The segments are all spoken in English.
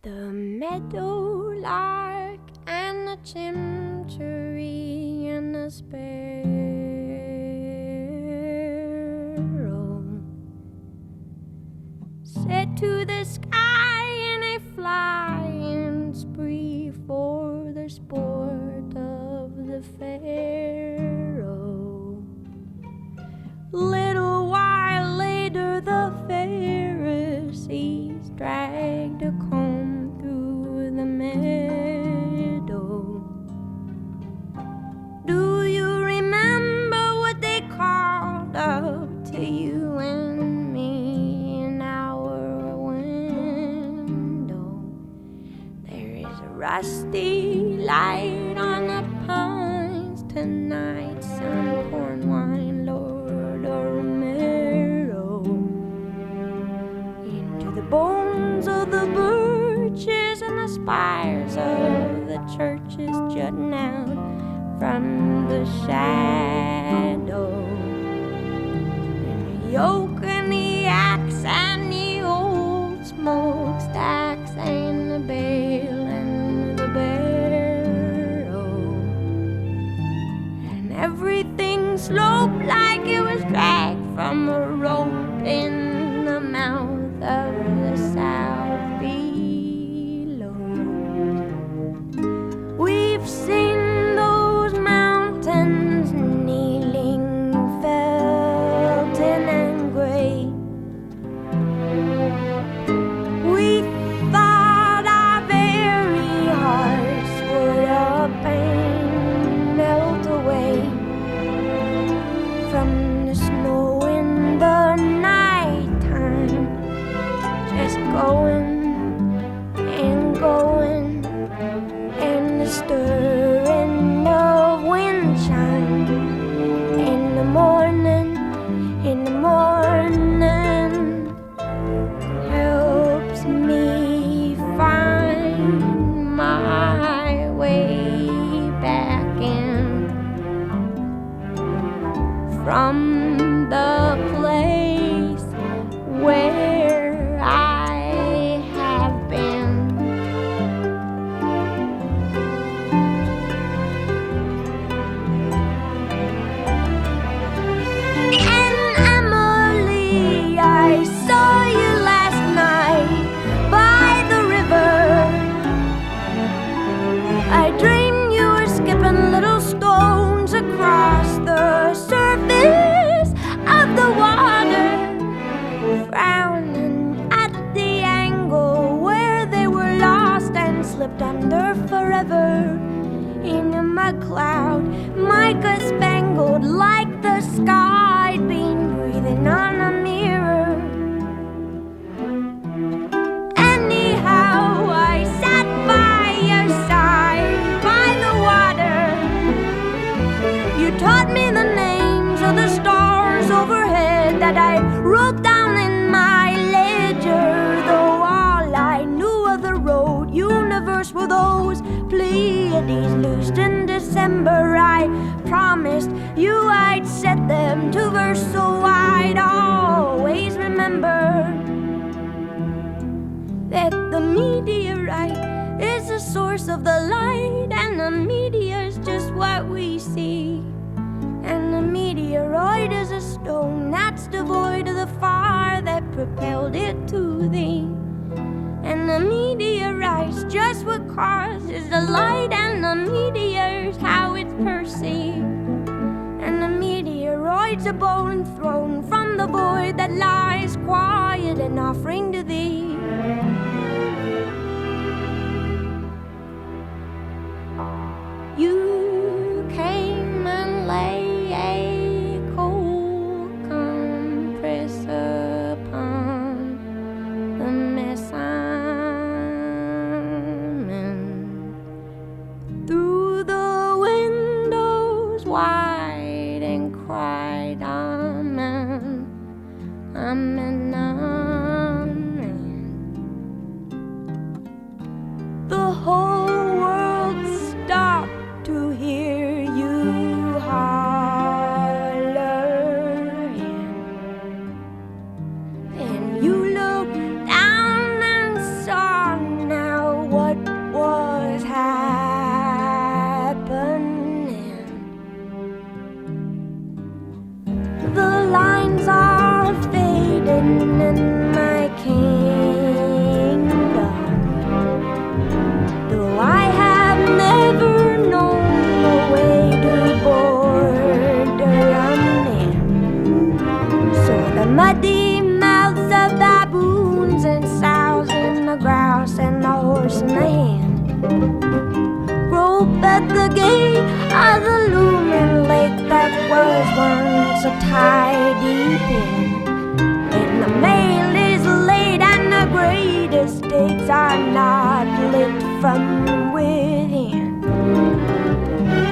The meadowlark and the chimchuree and the sparrow set to the sky in a flying spree for the sport of the pharaoh. Little while later the Pharisees dragged a comb through the meadow. Do you remember what they called up to you and me in our window? There is a rusty light on the pines tonight, some corn wine, Lord Romero. Into the bones of the birches and the spires of the churches jutting out from the shadow. And the yoke and the axe and the old smokestacks and the bale and the barrow. And everything sloped like it was dragged from a rope in the mouth of the south below. We've seen those mountains kneeling, felting and gray. We thought our very hearts would up and melt away from the snow in the nighttime, just going and going, and the stirring of wind chime in the morning, helps me find my way back in from the place where I have been. And Emily, I saw you last night by the river. I dreamed you were skipping little stones across the surface of the water, frowning at the angle where they were lost and slipped under forever in a mud cloud, mica spangled like the sky had been breathing on a mirror. Anyhow, I sat by your side by the water. You taught me the names of the stars overhead that I wrote down in my ledger, though all I knew of the road universe were those Pleiades loosed in December. I promised you I'd set them to verse, so I'd always remember that the meteorite is the source of the light, and the meteor's just what we see. And the meteoroid is a stone that's devoid of the fire that propelled it to thee. And the meteorite's just what causes the light, and the meteor's how it's perceived. And the meteoroid's a bone thrown from the void that lies quiet and offering to thee. You came and lay a cold compress upon the mess I'm in. Through the windows wide and cried, amen, amen, amen. The whole world stopped to hear you holler, and you looked down and saw now in my kingdom. Though I have never known the way to border a man, so the muddy mouths of baboons and sows and the grouse and the horse in the hand rope at the gate of the looming lake that was once a tidy pen. And the mail is late and the greatest dates are not lit from within.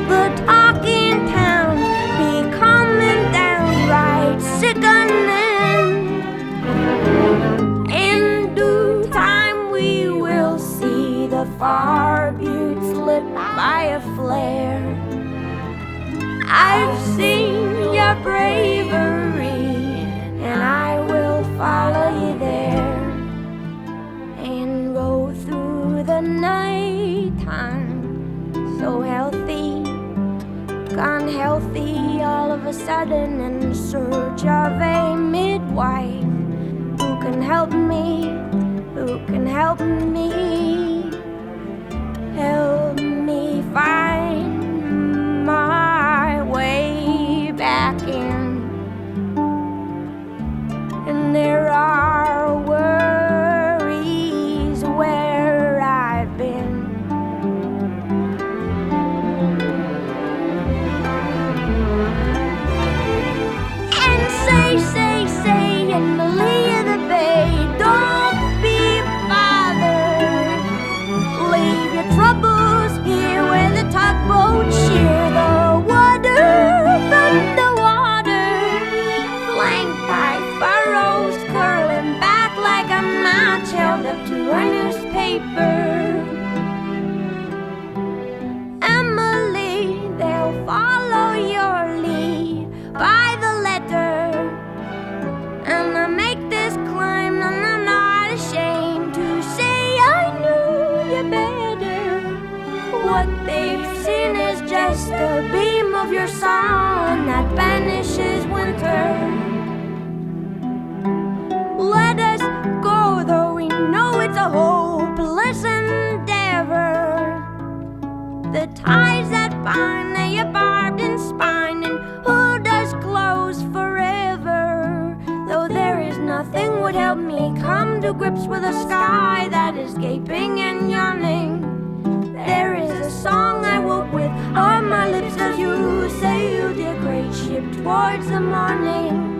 The talk in town becoming downright sickening. In due time we will see the far buttes lit by a flare. I've seen your bravery, and I will follow you there, and go through the night time so healthy, gone healthy all of a sudden, in search of a midwife who can help me, who can help me, help me find my way back in. And there are worries where I've been. And say in the lee of the bay, don't be bothered. Leave your troubles here where the tugboats shear the water from the water, flanked by furrows curling back like a match held up to a newspaper. Emily, they'll follow your lead by the letter, and I make this climb and I'm not ashamed to say I knew you better. What they've seen is just a beam of your sun that banishes winter. Let us go, though we know it's a hopeless endeavor. The ties that bind, they are barbed and spined, and who does close forever? Though there is nothing would help me come to grips with a sky that is gaping and yawning. There is a song I woke with on my lips as you sailed your great ship towards the morning.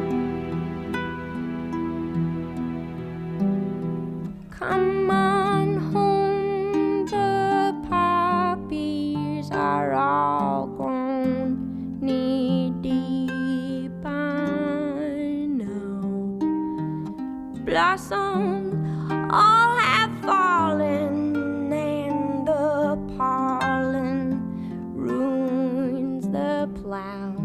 Come on home, the poppies are all grown knee-deep, I know. Blossoms all have fallen, and the pollen ruins the plow.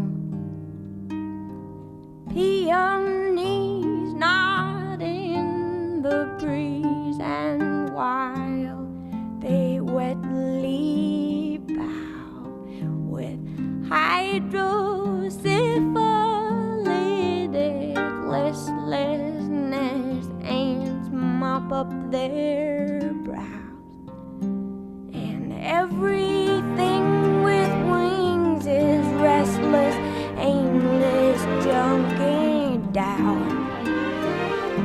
Peonies nod in the breeze, and while they wetly bow with hydrosyphilitic listlessness, ants mop up their brows, and everything with wings is restless, aimless, junkie down.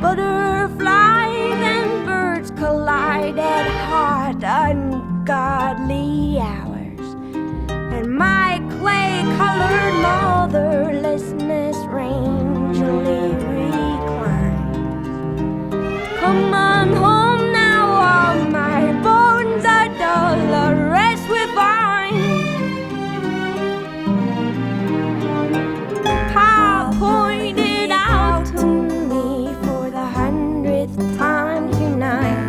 Butterflies and birds collide at hot, ungodly hours, and my clay-colored motherlessness rangely reclines. Come on home now, all my bones are dull, the rest we find. Pa pointed out to me for the 100th time tonight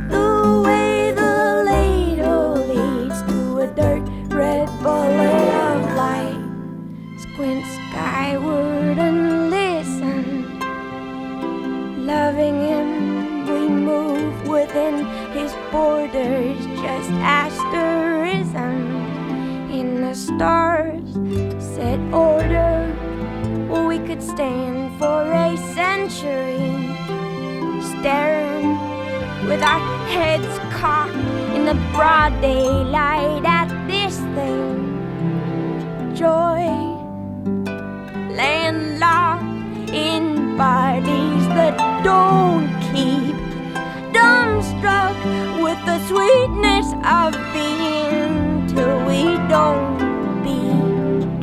the way the ladle leads to a dirt red bullet of light. Squint skyward and listen. Loving him, we move within his borders, just asterisms in the stars set order. We could stand for staring with our heads cocked in the broad daylight at this thing. Joy, landlocked in bodies that don't keep, dumbstruck with the sweetness of being till we don't be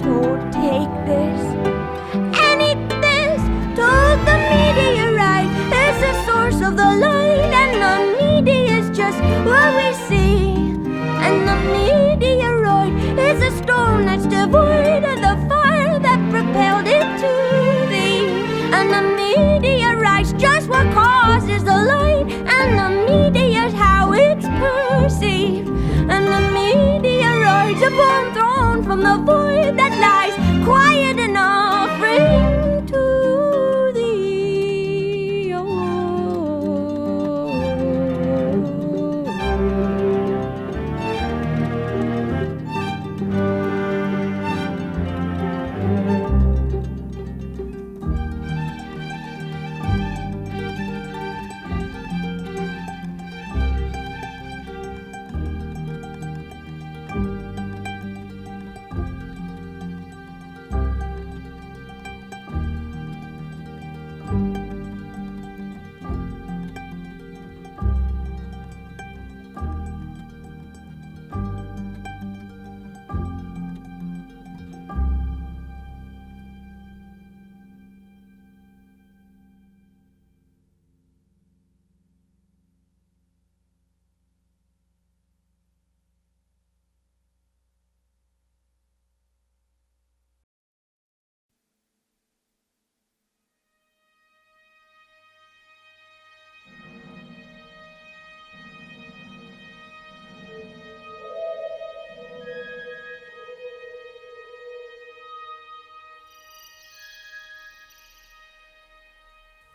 told. Take this and eat this. Told the meteorite is the source of the light, and the media is just what we see. And the meteoroid is a storm that's devoid of the fire that propelled it to thee. And the meteorite's just what causes the light, and the media's how it's perceived. And the meteoroid's a bomb thrown from the void that lies quiet and offering to thee. Oh.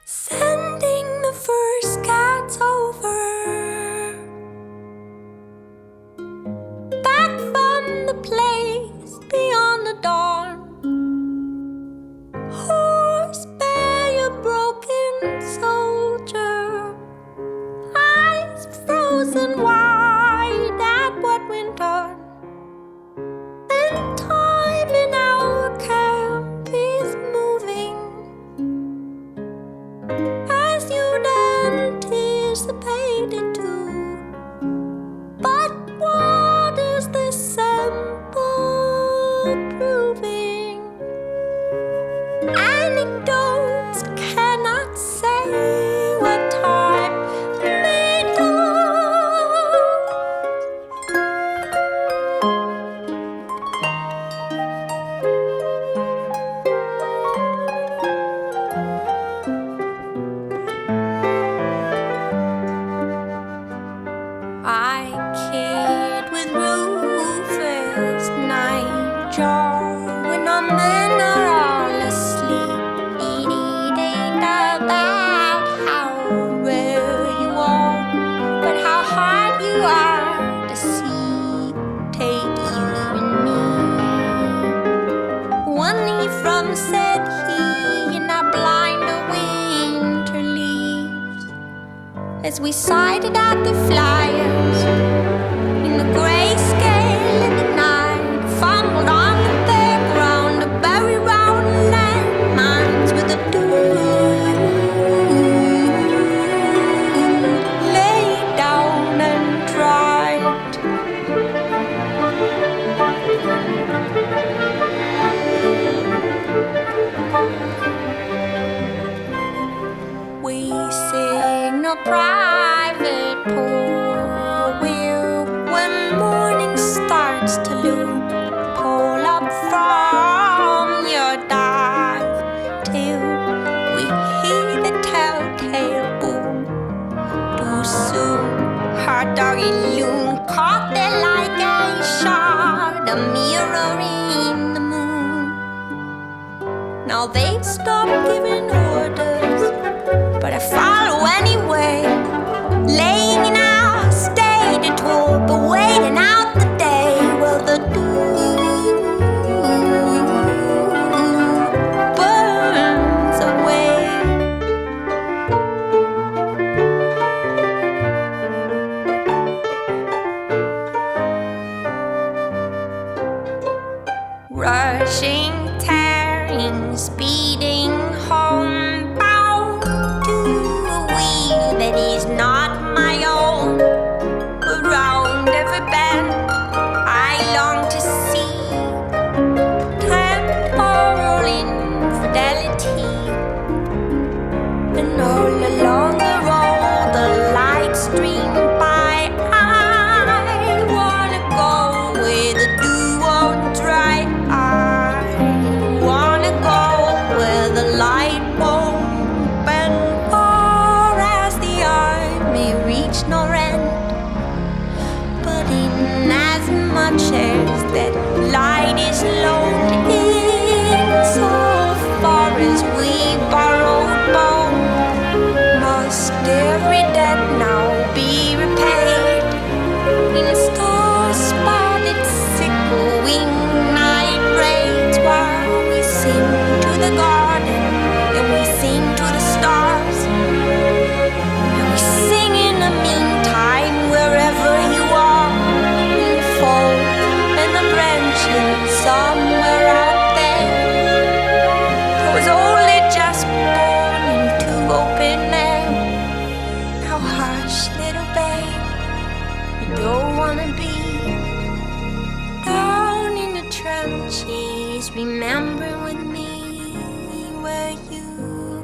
Sending the first cats over, back from the place beyond the dawn. Horse, bear, your broken soldier, eyes frozen wide at what went on. And time in our camp is moving as you'd anticipated to. But what is this sample proving? Anecdotes cannot say what time may do. I kid with Rufus Nightjar when our men are all asleep, eating about how rare you are, but how hard you are to see. Take you and me. One knee from said he, and our blinder winter leaves, as we sighted out the flyers in the grayscale in the night, fumbled on the background to bury round landmines with a dude. Lay down and tried. We sing a private pool wheel when morning starts to loom. Pull up from your dive till we hear the telltale boom. Too soon, hard doggy loon caught there like a shard, a mirror in the moon. Now they've stopped giving orders, but I follow anyway. Laying in our stated tool, but waiting out the day. Well, the dew burns away.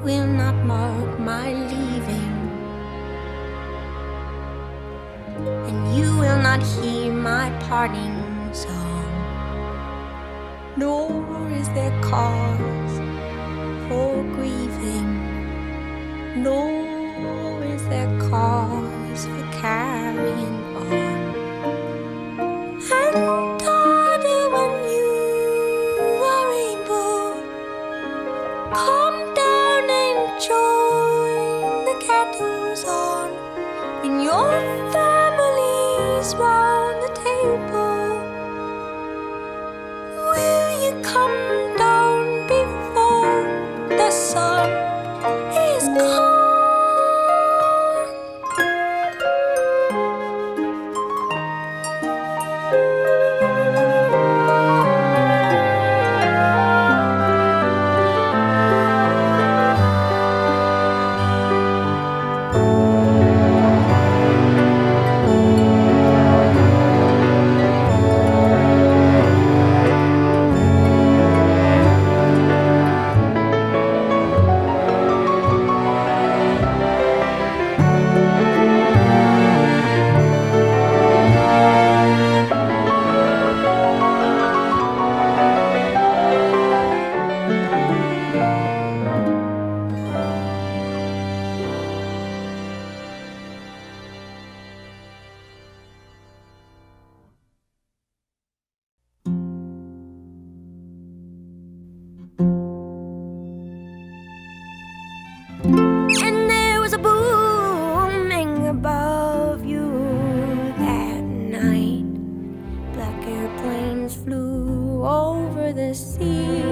will not mark my leaving, and you will not hear my parting song. Nor is there cause for grieving, nor is there cause for carrying on. And darling, when you are able, come down and join the candles on when your family's round the table. Will you come down before the sun is gone? And there was a booming above you that night. Black airplanes flew over the sea,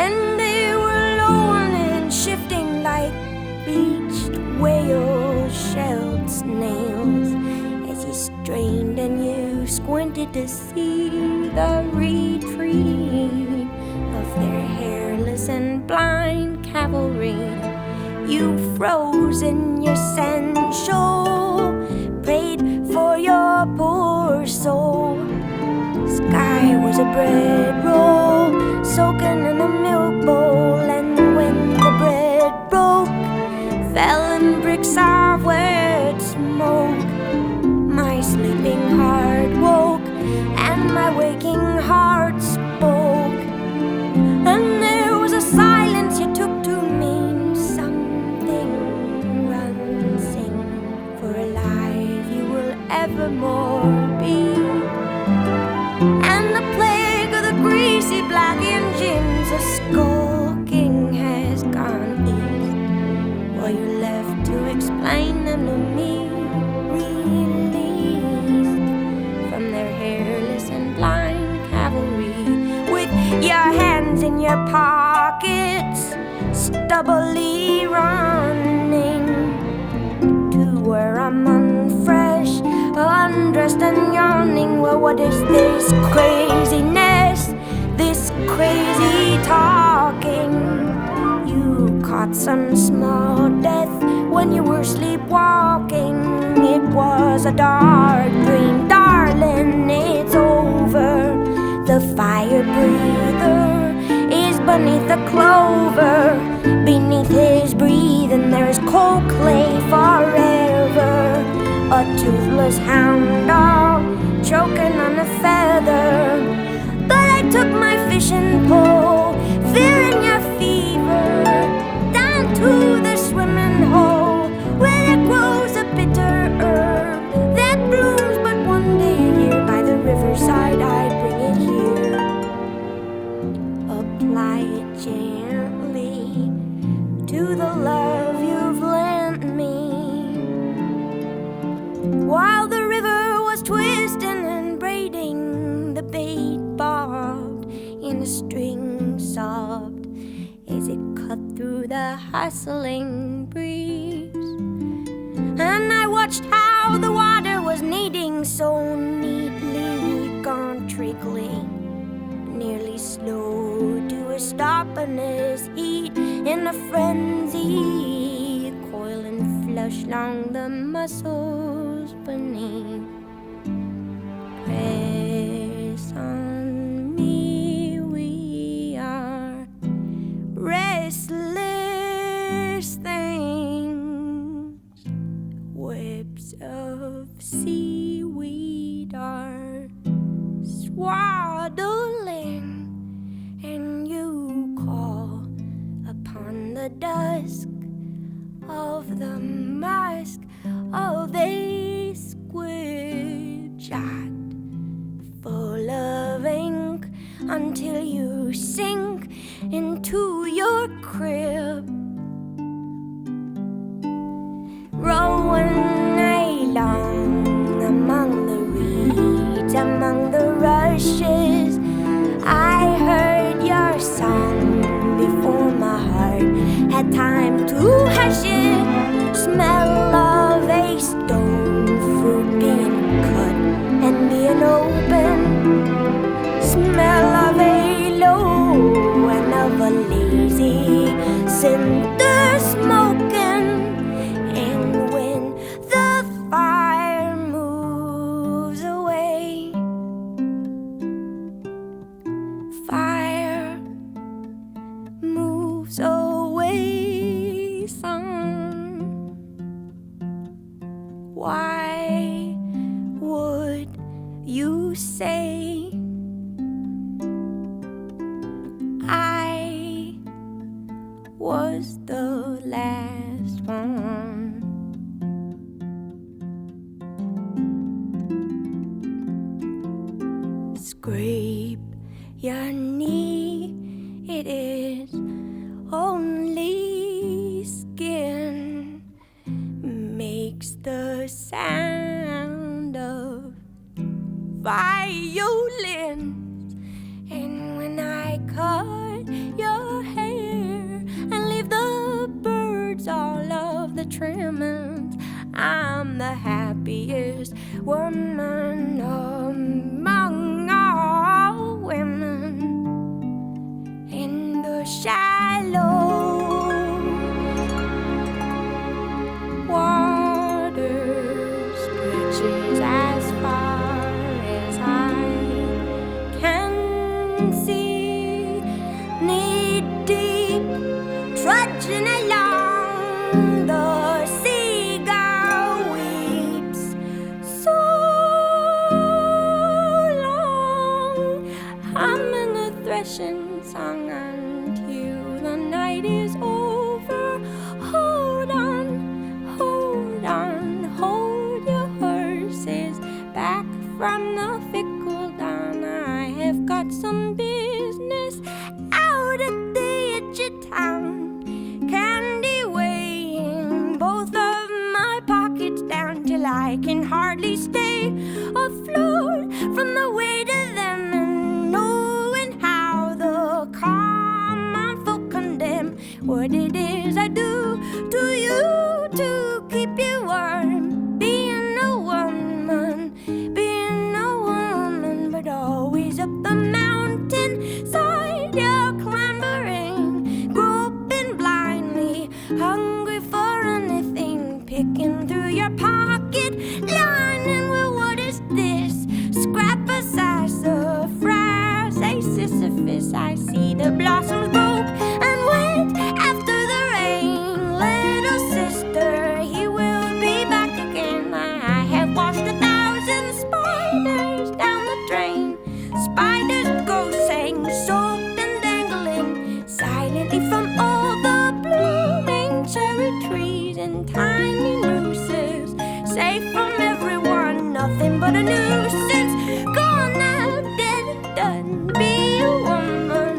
and they were lowering and shifting like bleached whales, shelled snails, as you strained and you squinted to see the retreat of their hairless and blind cavalry. You froze in your sensual, prayed for your poor soul. Sky was a bread roll, soaking in a milk bowl, and when the bread broke, fell in bricks of wet smoke. My sleeping heart woke, and my waking heart spoke. And there was a silence you took to mean something. Run, sing, for alive you will evermore be. And the plague of the greasy black engines a skulking has gone east, while you're left to explain them to me. Released from their hairless and blind cavalry, with your hands in your pockets, stubbily running to where I'm unfresh, undressed and yawning. Well, what is this craziness, this crazy talking? You caught some small death when you were sleepwalking. It was a dark dream, darling, it's over. The fire breather is beneath the clover. Beneath his breathing there is cold clay forever. A toothless hound dog choking on a feather. But I took my fishing pole, fearing your fever, down to the swimming hole, where there grows a bitter herb that blooms but one day a year. By the riverside I'd bring it here. Apply it gently to the love you've lent me, while the river was twisting and braiding. The bait bobbed in a string, sobbed as it cut through the hustling breeze. And I watched how the water was kneading so neatly, gone trickling, nearly slow to a stop in this heat. In a frenzy, coiling flush along the muscles beneath. Press on me, we are restless. the dusk of the mask of a squid shot, full of ink until you sink into your crib, rowing along among the reeds, among the rushes. I heard your song before my heart had time to hush it. Smell of a stone fruit being cut and being open. Smell of a low and of a lazy cinder smoking. And when the fire moves away, fire moves away, son. Why would you say I was the last one? Scrape your knee, it is only skin, makes the sound of violins. And when I cut your hair and leave the birds all of the trimmings, I'm the happiest woman among all women. In the shallow water stretches as far as I can see, knee deep, trudging along, the seagull weeps so long, humming a threshing song until the night is over. Hold on, hold on, hold your horses back from the fickle dawn. I have got some business out at the edge of town, candy weighing both of my pockets down till I can hardly stay afloat from the weight of them, and knowing how the common folk condemn what it is I do to you to keep you warm. Being a woman, but always up the mountain side you're clambering, groping blindly, hungry for anything, picking through your pocket, lining with what is this? Scrap a sassafras, a Sisyphus. I see the blossoms broke and wait after the rain. Little sister, he will be back again. I have washed 1,000 spiders down the drain. Spiders go saying, soaked and dangling silently from all the blooming cherry trees and tiny nooses, safe from everyone, nothing but a nuisance. Gone now, dead and done. Be a woman,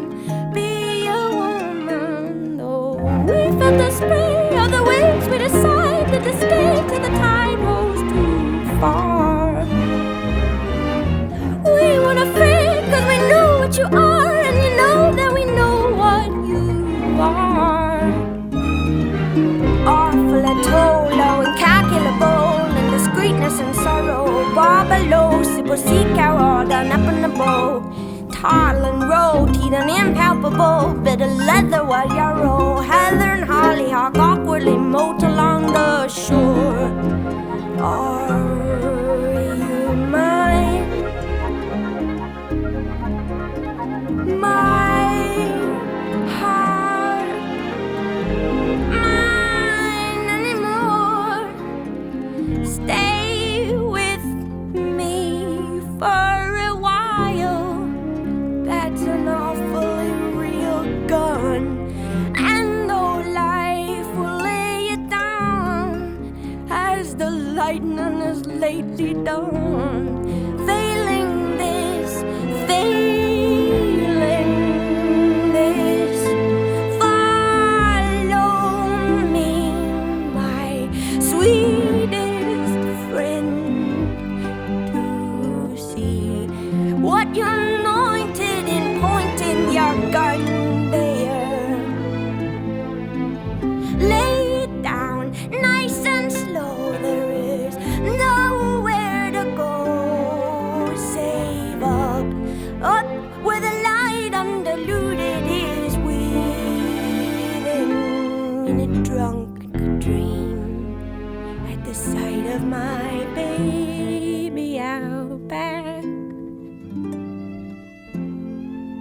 be a woman. Oh, we felt the spray of the waves. We decided to stay till the tide rose too far. We weren't afraid, cause we knew what you are, and you know that we know what you are. Awful and told, oh, incalculable, and discreetness and sorrow. Bar below, sipple sea carol, done up in the bowl. Tall and roll, teeth and impalpable, bit of leather while you roll. Heather and hollyhock awkwardly moat along the shore. Are you mine? My heart, mine anymore. Stay with me for a while. That's an awfully real gun. And though lightning has lately done. Failing this, follow me, my sweetest friend, to see what you anointed in pointing your gun there. Lay it down nice and slow, there is nowhere to go. Save up where the light undiluted is within. In a drunk dream at the sight of my baby out back.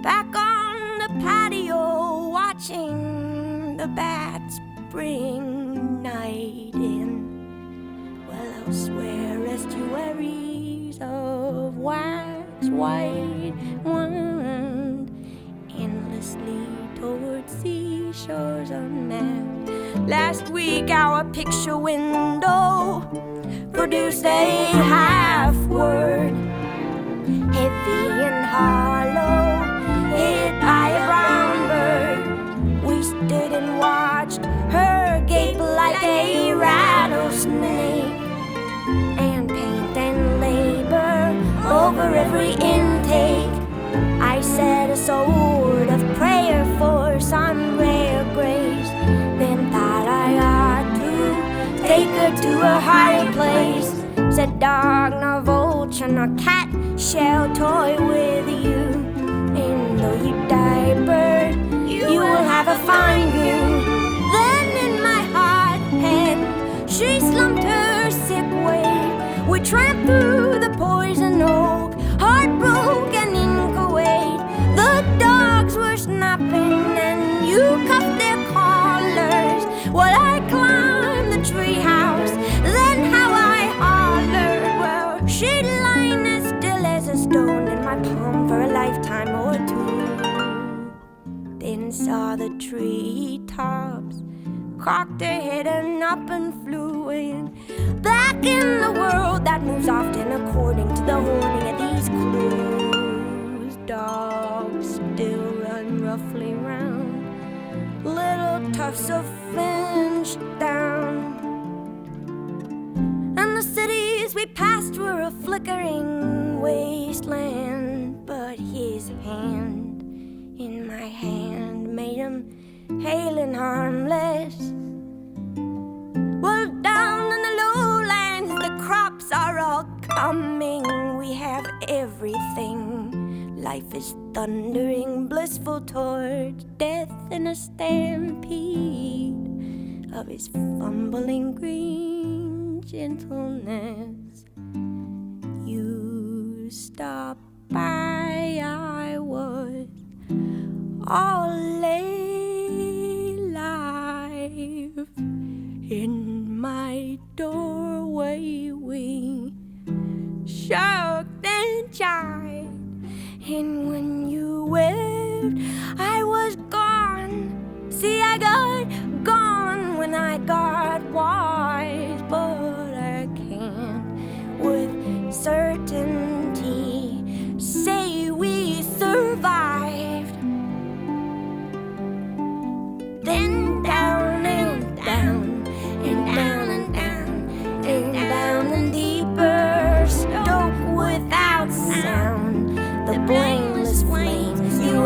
Back on the patio watching the bats bring night in. Well, elsewhere estuaries of wax white wand endlessly towards seashores unmapped. Last week our picture window produced a half word, heavy and hollow, hit by a brown bird. We stood and watched her gape like a rattlesnake, and paint and labor over every intake. I said a sort of prayer for some rare grace, then thought I ought to take her to a higher place. Said dog nor vulture nor cat shall toy with you, and though you die, bird, you will have a fine view. Then in my hot hand she slumped her sick weight. We tramped through the poison oak, heartbroken in Kuwait. The dogs were snapping and you cuffed their collars, while I climbed the treehouse. Then how I hollered. Well, she'd lying as still as a stone in my palm for a lifetime or two. Then saw the tree tops, cocked her head and up and flew in. Back in the world that moves often according to the hoarding of these clues. Dogs still run roughly round, little tufts of finch down. And the cities we passed were a flickering wasteland, but his hand in my hand made him hale and harmless. Well, down in the lowlands the crops are all coming. We have everything. Life is thundering, blissful towards death in a stampede of his fumbling green gentleness. You stopped by, I was all alive. In my doorway we shirked and jibed, and when you waved I was gone. See, I got gone when I got wise, but I can't with certainty say we survived. Then down and down and down and down and down and deeper, stoke without sound. The blameless flames you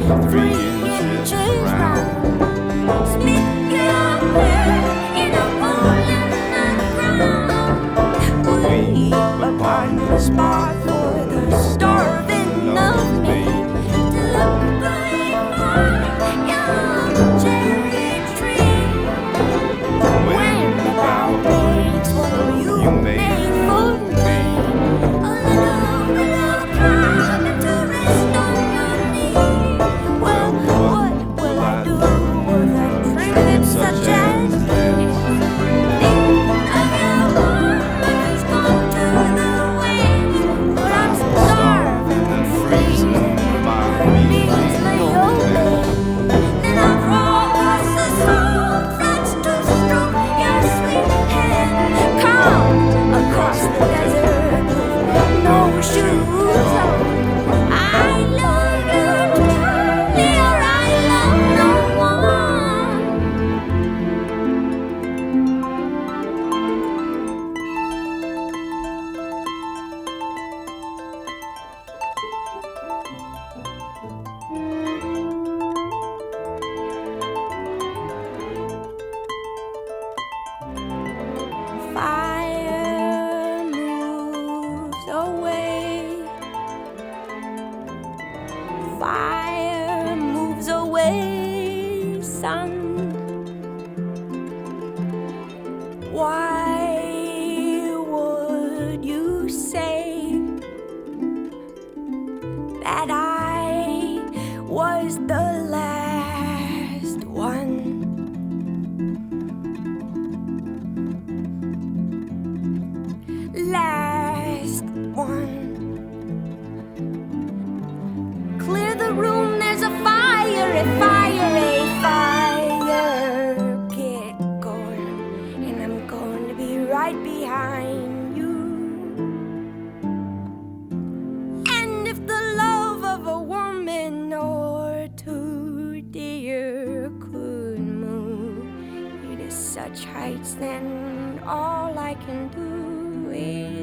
3 inches round. Spit it up there in a hole in the ground. We upon the spot for the starving of me to look like my young cherry tree. When the bough breaks, what you made for me, a little climb to rest on your knee. Well, what will I do with a trinket such as this? Think of your woman who's gone to the waves, but I'm starving and freezing. My knees lay open. Then I'll crawl across the salt flats to stroke your sweet hand. Come across the desert with no shoes on. I love you truly, or I love no one. Fire moves away. Fire moves away, sun. Why would you say that I was the last one? Last one. Clear the room, there's a fire, a fire, a fire. Get going, and I'm going to be right behind you. And if the love of a woman or two, dear, could move you to such heights, then all I can do is